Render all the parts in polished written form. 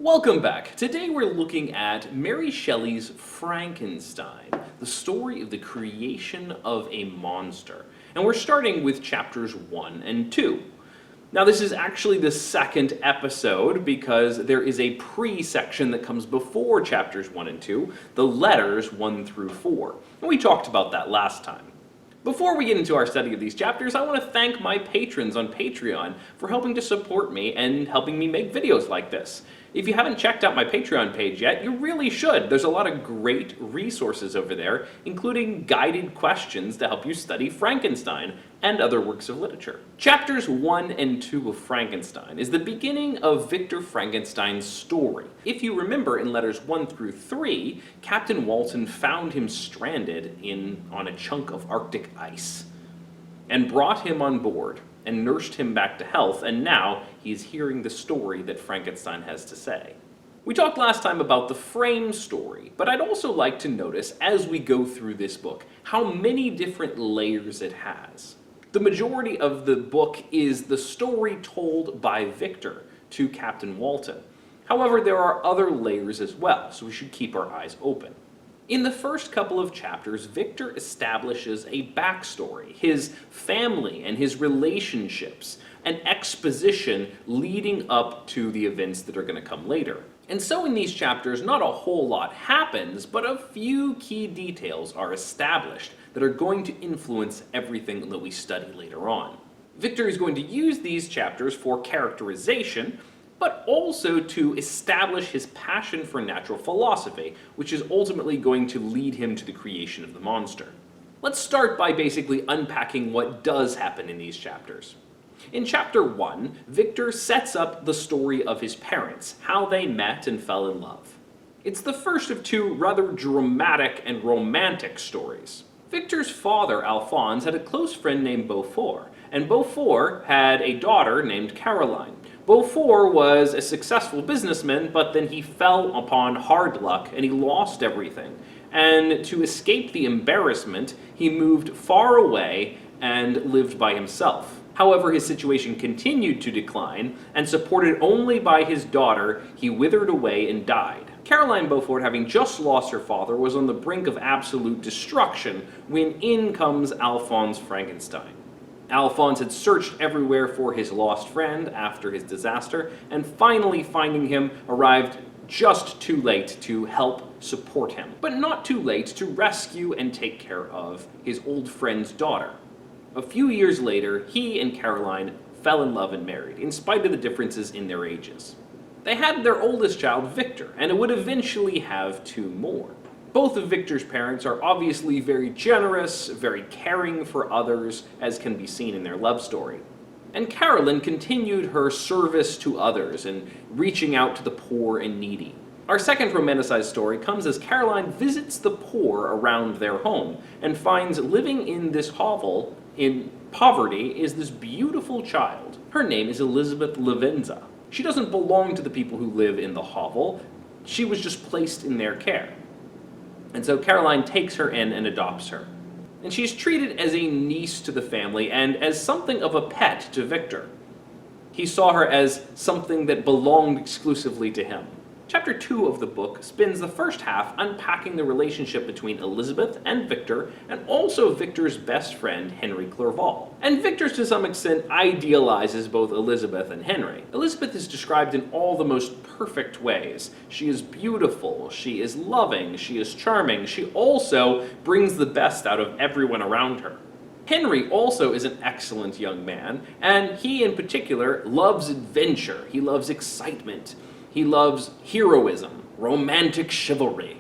Welcome back. Today we're looking at Mary Shelley's Frankenstein, the story of the creation of a monster. And we're starting with chapters 1 and 2. Now this is actually the second episode because there is a pre-section that comes before chapters 1 and 2, the letters 1 through 4. And we talked about that last time. Before we get into our study of these chapters, I want to thank my patrons on Patreon for helping to support me and helping me make videos like this. If you haven't checked out my Patreon page yet, you really should. There's a lot of great resources over there, including guided questions to help you study Frankenstein and other works of literature. Chapters 1 and 2 of Frankenstein is the beginning of Victor Frankenstein's story. If you remember, in letters 1 through 3, Captain Walton found him stranded on a chunk of Arctic ice and brought him on board and nursed him back to health, and now he's hearing the story that Frankenstein has to say. We talked last time about the frame story, but I'd also like to notice as we go through this book how many different layers it has. The majority of the book is the story told by Victor to Captain Walton. However, there are other layers as well, so we should keep our eyes open. In the first couple of chapters, Victor establishes a backstory, his family and his relationships, an exposition leading up to the events that are going to come later. And so in these chapters, not a whole lot happens, but a few key details are established that are going to influence everything that we study later on. Victor is going to use these chapters for characterization, but also to establish his passion for natural philosophy, which is ultimately going to lead him to the creation of the monster. Let's start by basically unpacking what does happen in these chapters. In chapter 1, Victor sets up the story of his parents, how they met and fell in love. It's the first of two rather dramatic and romantic stories. Victor's father, Alphonse, had a close friend named Beaufort, and Beaufort had a daughter named Caroline. Beaufort was a successful businessman, but then he fell upon hard luck and he lost everything. And to escape the embarrassment, he moved far away and lived by himself. However, his situation continued to decline, and supported only by his daughter, he withered away and died. Caroline Beaufort, having just lost her father, was on the brink of absolute destruction when in comes Alphonse Frankenstein. Alphonse had searched everywhere for his lost friend after his disaster, and finally finding him, arrived just too late to help support him, but not too late to rescue and take care of his old friend's daughter. A few years later, he and Caroline fell in love and married, in spite of the differences in their ages. They had their oldest child, Victor, and would eventually have two more. Both of Victor's parents are obviously very generous, very caring for others, as can be seen in their love story. And Caroline continued her service to others and reaching out to the poor and needy. Our second romanticized story comes as Caroline visits the poor around their home and finds living in this hovel in poverty is this beautiful child. Her name is Elizabeth Lavenza. She doesn't belong to the people who live in the hovel. She was just placed in their care. And so Caroline takes her in and adopts her. And she's treated as a niece to the family and as something of a pet to Victor. He saw her as something that belonged exclusively to him. Chapter 2 of the book spends the first half unpacking the relationship between Elizabeth and Victor, and also Victor's best friend, Henry Clerval. And Victor, to some extent, idealizes both Elizabeth and Henry. Elizabeth is described in all the most perfect ways. She is beautiful, she is loving, she is charming, she also brings the best out of everyone around her. Henry also is an excellent young man, and he in particular loves adventure, he loves excitement. He loves heroism, romantic chivalry.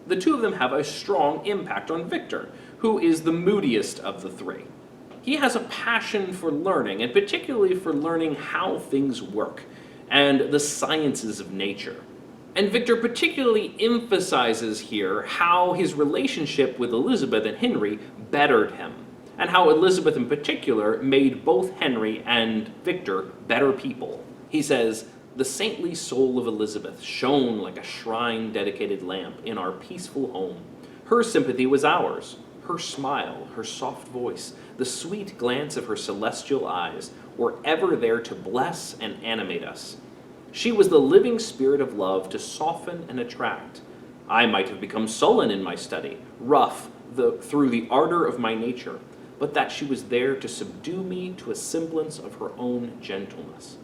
The two of them have a strong impact on Victor, who is the moodiest of the three. He has a passion for learning, and particularly for learning how things work, and the sciences of nature. And Victor particularly emphasizes here how his relationship with Elizabeth and Henry bettered him, and how Elizabeth in particular made both Henry and Victor better people. He says, "The saintly soul of Elizabeth shone like a shrine-dedicated lamp in our peaceful home. Her sympathy was ours. Her smile, her soft voice, the sweet glance of her celestial eyes were ever there to bless and animate us. She was the living spirit of love to soften and attract. I might have become sullen in my study, rough through the ardor of my nature, but that she was there to subdue me to a semblance of her own gentleness.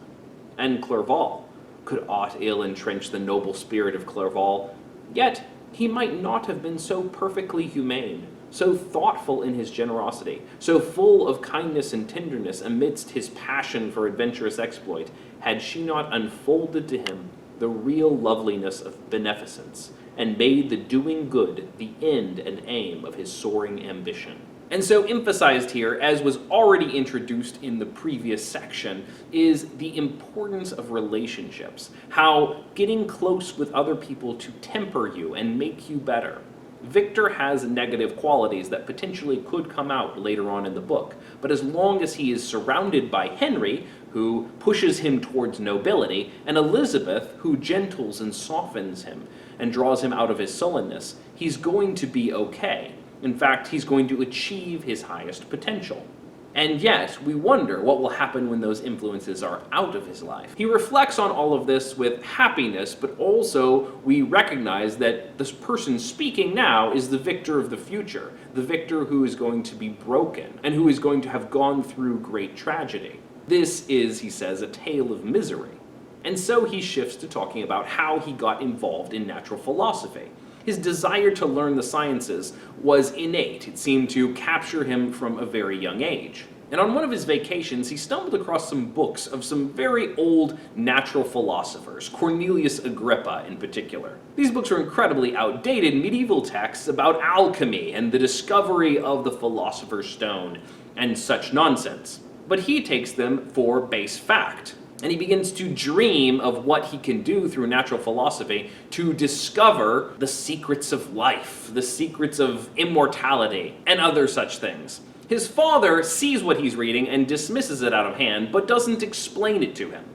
And Clerval, could aught ill entrench the noble spirit of Clerval, yet he might not have been so perfectly humane, so thoughtful in his generosity, so full of kindness and tenderness amidst his passion for adventurous exploit, had she not unfolded to him the real loveliness of beneficence, and made the doing good the end and aim of his soaring ambition. And so emphasized here, as was already introduced in the previous section, is the importance of relationships. How getting close with other people to temper you and make you better. Victor has negative qualities that potentially could come out later on in the book, but as long as he is surrounded by Henry, who pushes him towards nobility, and Elizabeth, who gentles and softens him and draws him out of his sullenness, he's going to be okay. In fact, he's going to achieve his highest potential. And yet, we wonder what will happen when those influences are out of his life. He reflects on all of this with happiness, but also we recognize that this person speaking now is the Victor of the future, the Victor who is going to be broken, and who is going to have gone through great tragedy. This is, he says, a tale of misery. And so he shifts to talking about how he got involved in natural philosophy. His desire to learn the sciences was innate. It seemed to capture him from a very young age. And on one of his vacations, he stumbled across some books of some very old natural philosophers, Cornelius Agrippa in particular. These books are incredibly outdated medieval texts about alchemy and the discovery of the philosopher's stone and such nonsense. But he takes them for base fact. And he begins to dream of what he can do through natural philosophy to discover the secrets of life, the secrets of immortality, and other such things. His father sees what he's reading and dismisses it out of hand, but doesn't explain it to him.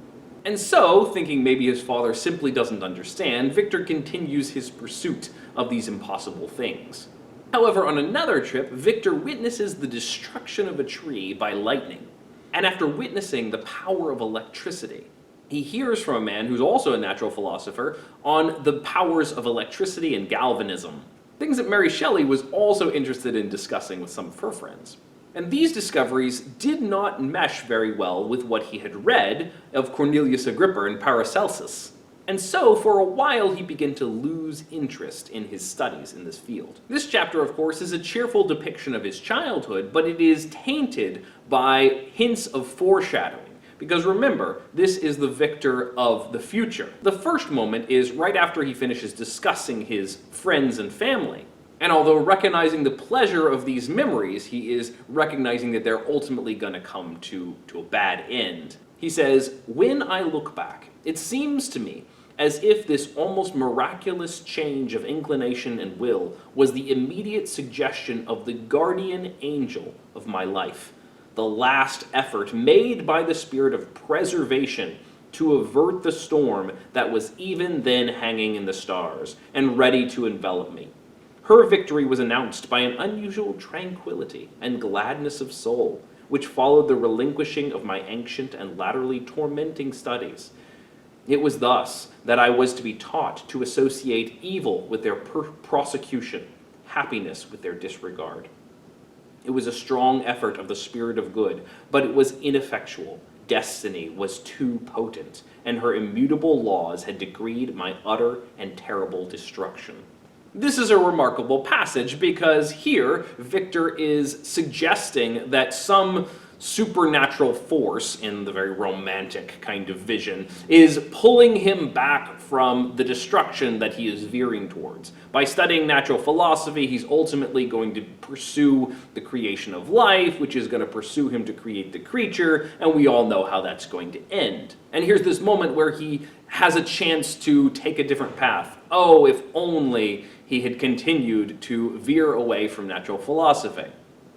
And so, thinking maybe his father simply doesn't understand, Victor continues his pursuit of these impossible things. However, on another trip, Victor witnesses the destruction of a tree by lightning. And after witnessing the power of electricity, he hears from a man who's also a natural philosopher on the powers of electricity and galvanism, things that Mary Shelley was also interested in discussing with some of her friends. And these discoveries did not mesh very well with what he had read of Cornelius Agrippa and Paracelsus. And so, for a while, he began to lose interest in his studies in this field. This chapter, of course, is a cheerful depiction of his childhood, but it is tainted by hints of foreshadowing. Because remember, this is the Victor of the future. The first moment is right after he finishes discussing his friends and family. And although recognizing the pleasure of these memories, he is recognizing that they're ultimately going to come to a bad end. He says, "When I look back, it seems to me as if this almost miraculous change of inclination and will was the immediate suggestion of the guardian angel of my life, the last effort made by the spirit of preservation to avert the storm that was even then hanging in the stars and ready to envelop me. Her victory was announced by an unusual tranquility and gladness of soul, which followed the relinquishing of my ancient and latterly tormenting studies. It was thus that I was to be taught to associate evil with their prosecution, happiness with their disregard. It was a strong effort of the spirit of good, but it was ineffectual. Destiny was too potent, and her immutable laws had decreed my utter and terrible destruction." This is a remarkable passage because here Victor is suggesting that some supernatural force, in the very romantic kind of vision, is pulling him back from the destruction that he is veering towards. By studying natural philosophy, he's ultimately going to pursue the creation of life, which is going to pursue him to create the creature, and we all know how that's going to end. And here's this moment where he has a chance to take a different path. Oh, if only he had continued to veer away from natural philosophy.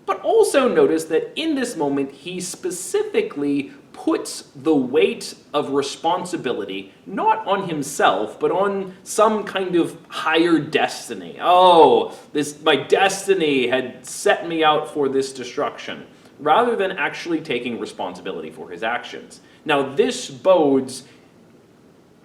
But also notice that in this moment, he specifically puts the weight of responsibility not on himself, but on some kind of higher destiny. Oh, my destiny had set me out for this destruction, rather than actually taking responsibility for his actions. Now, this bodes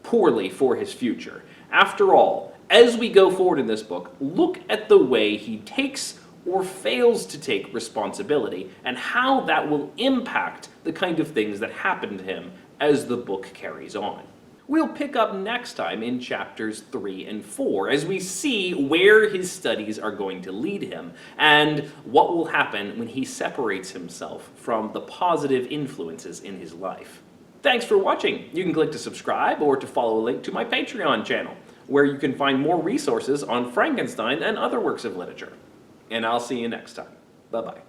poorly for his future. After all, as we go forward in this book, look at the way he takes or fails to take responsibility and how that will impact the kind of things that happen to him as the book carries on. We'll pick up next time in chapters 3 and 4 as we see where his studies are going to lead him and what will happen when he separates himself from the positive influences in his life. Thanks for watching. You can click to subscribe or to follow a link to my Patreon channel, where you can find more resources on Frankenstein and other works of literature. And I'll see you next time. Bye-bye.